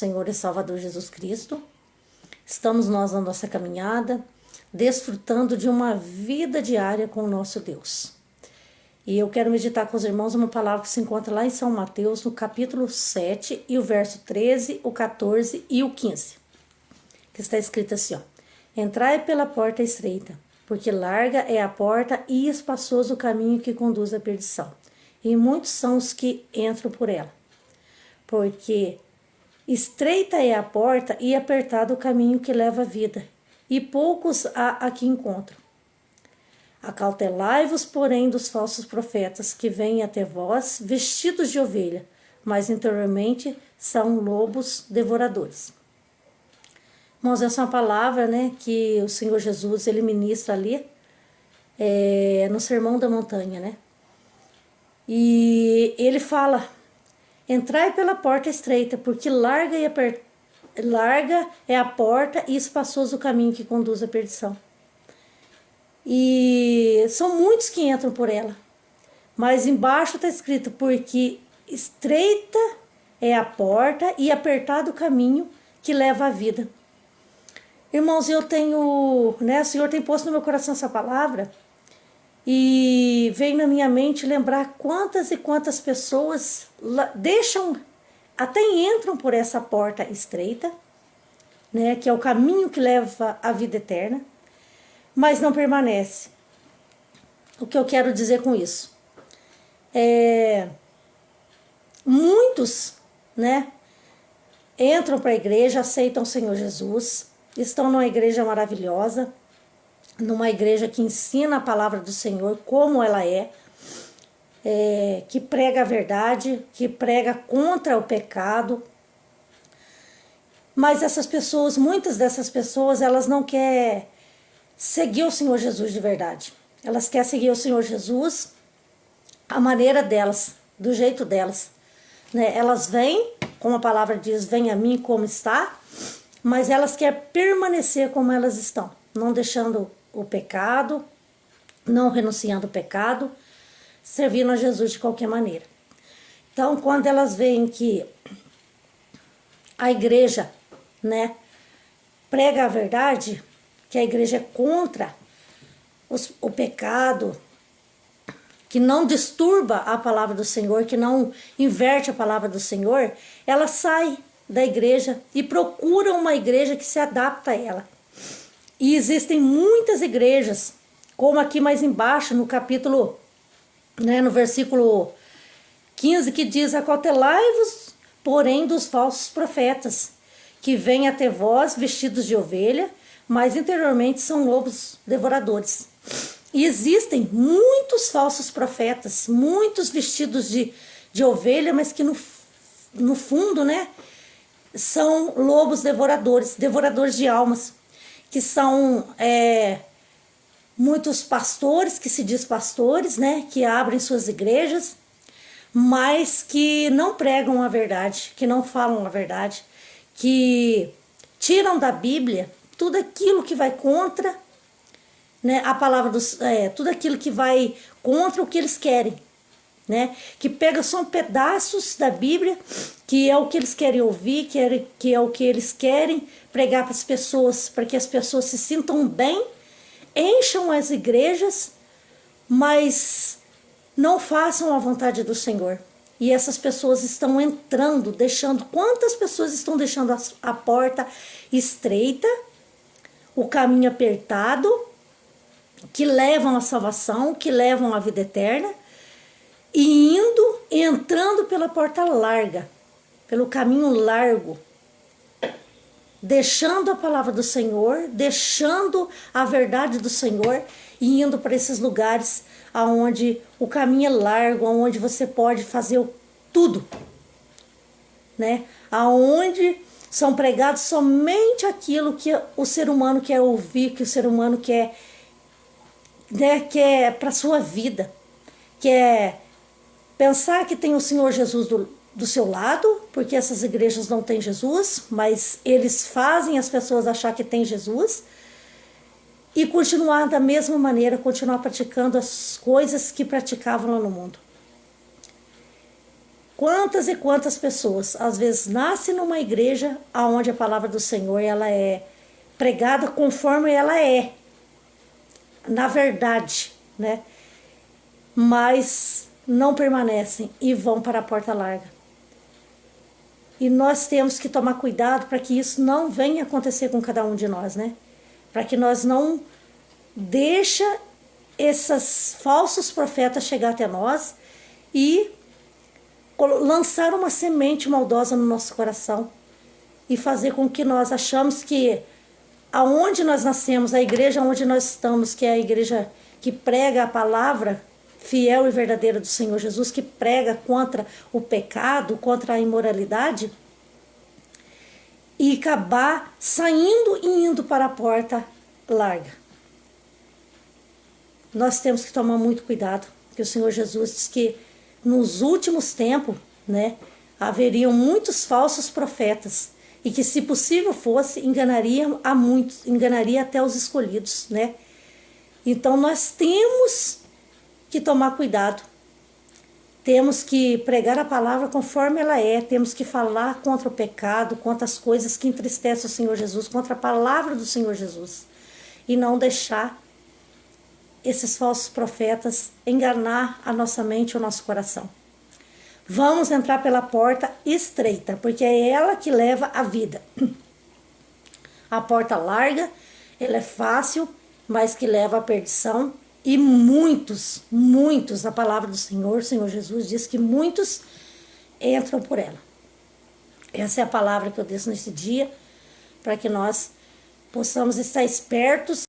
Senhor e Salvador Jesus Cristo. Estamos nós na nossa caminhada, desfrutando de uma vida diária com o nosso Deus. E eu quero meditar com os irmãos uma palavra que se encontra lá em São Mateus, no capítulo 7, e o verso 13, o 14 e o 15. Que está escrito assim, ó: Entrai pela porta estreita, porque larga é a porta e espaçoso o caminho que conduz à perdição. E muitos são os que entram por ela. Porque estreita é a porta e apertado o caminho que leva à vida, e poucos há a que encontram. Acautelai-vos, porém, dos falsos profetas, que vêm até vós vestidos de ovelha, mas interiormente são lobos devoradores. Irmãos, essa é uma palavra, que o Senhor Jesus, ele ministra ali, no Sermão da Montanha, E ele fala: entrai pela porta estreita, porque larga é a porta e espaçoso o caminho que conduz à perdição. E são muitos que entram por ela. Mas embaixo está escrito: porque estreita é a porta e apertado o caminho que leva à vida. Irmãos, eu tenho, o Senhor tem posto no meu coração essa palavra, e veio na minha mente lembrar quantas e quantas pessoas até entram por essa porta estreita, que é o caminho que leva à vida eterna, mas não permanece. O que eu quero dizer com isso? Muitos, entram para a igreja, aceitam o Senhor Jesus, estão numa igreja maravilhosa, numa igreja que ensina a palavra do Senhor como ela que prega a verdade, que prega contra o pecado. Mas essas pessoas, muitas dessas pessoas, elas não querem seguir o Senhor Jesus de verdade. Elas querem seguir o Senhor Jesus a maneira delas, do jeito delas. Elas vêm, como a palavra diz, vem a mim como está, mas elas querem permanecer como elas estão, não deixando o pecado, não renunciando ao pecado, servindo a Jesus de qualquer maneira. Então, quando elas veem que a igreja, prega a verdade, que a igreja é contra o pecado, que não disturba a palavra do Senhor, que não inverte a palavra do Senhor, ela sai da igreja e procura uma igreja que se adapta a ela. E existem muitas igrejas, como aqui mais embaixo, no capítulo, no versículo 15, que diz: acautelai-vos, porém, dos falsos profetas, que vêm até vós vestidos de ovelha, mas interiormente são lobos devoradores. E existem muitos falsos profetas, muitos vestidos de ovelha, mas que no fundo, são lobos devoradores, devoradores de almas, que são muitos pastores, que se diz pastores, que abrem suas igrejas, mas que não pregam a verdade, que não falam a verdade, que tiram da Bíblia tudo aquilo que vai contra, a palavra tudo aquilo que vai contra o que eles querem, que pega só pedaços da Bíblia, que é o que eles querem ouvir, que é o que eles querem pregar para as pessoas, para que as pessoas se sintam bem, encham as igrejas, mas não façam a vontade do Senhor. E essas pessoas estão entrando, quantas pessoas estão deixando a porta estreita, o caminho apertado, que levam à salvação, que levam à vida eterna, e entrando pela porta larga, pelo caminho largo, deixando a palavra do Senhor, deixando a verdade do Senhor e indo para esses lugares aonde o caminho é largo, aonde você pode fazer tudo, aonde são pregados somente aquilo que o ser humano quer ouvir, que o ser humano quer, quer para a sua vida, quer pensar que tem o Senhor Jesus do seu lado, porque essas igrejas não têm Jesus, mas eles fazem as pessoas achar que tem Jesus, e continuar da mesma maneira, continuar praticando as coisas que praticavam lá no mundo. Quantas e quantas pessoas, às vezes, nascem numa igreja onde a palavra do Senhor ela é pregada conforme ela é, na verdade, né? Mas não permanecem e vão para a porta larga. E nós temos que tomar cuidado para que isso não venha acontecer com cada um de nós, né? Para que nós não deixe esses falsos profetas chegar até nós e lançar uma semente maldosa no nosso coração e fazer com que nós achamos que aonde nós nascemos, a igreja onde nós estamos, que é a igreja que prega a palavra fiel e verdadeira do Senhor Jesus, que prega contra o pecado, contra a imoralidade, e acabar saindo e indo para a porta larga. Nós temos que tomar muito cuidado, porque o Senhor Jesus diz que nos últimos tempos, né, haveriam muitos falsos profetas, e que, se possível fosse, enganariam a muitos, enganaria até os escolhidos, né? Então nós temos que tomar cuidado. Temos que pregar a palavra conforme ela é, temos que falar contra o pecado, contra as coisas que entristecem o Senhor Jesus, contra a palavra do Senhor Jesus, e não deixar esses falsos profetas enganar a nossa mente e o nosso coração. Vamos entrar pela porta estreita, porque é ela que leva a vida. A porta larga, ela é fácil, mas que leva à perdição. E muitos, a palavra do Senhor, o Senhor Jesus diz que muitos entram por ela. Essa é a palavra que eu deixo nesse dia, para que nós possamos estar espertos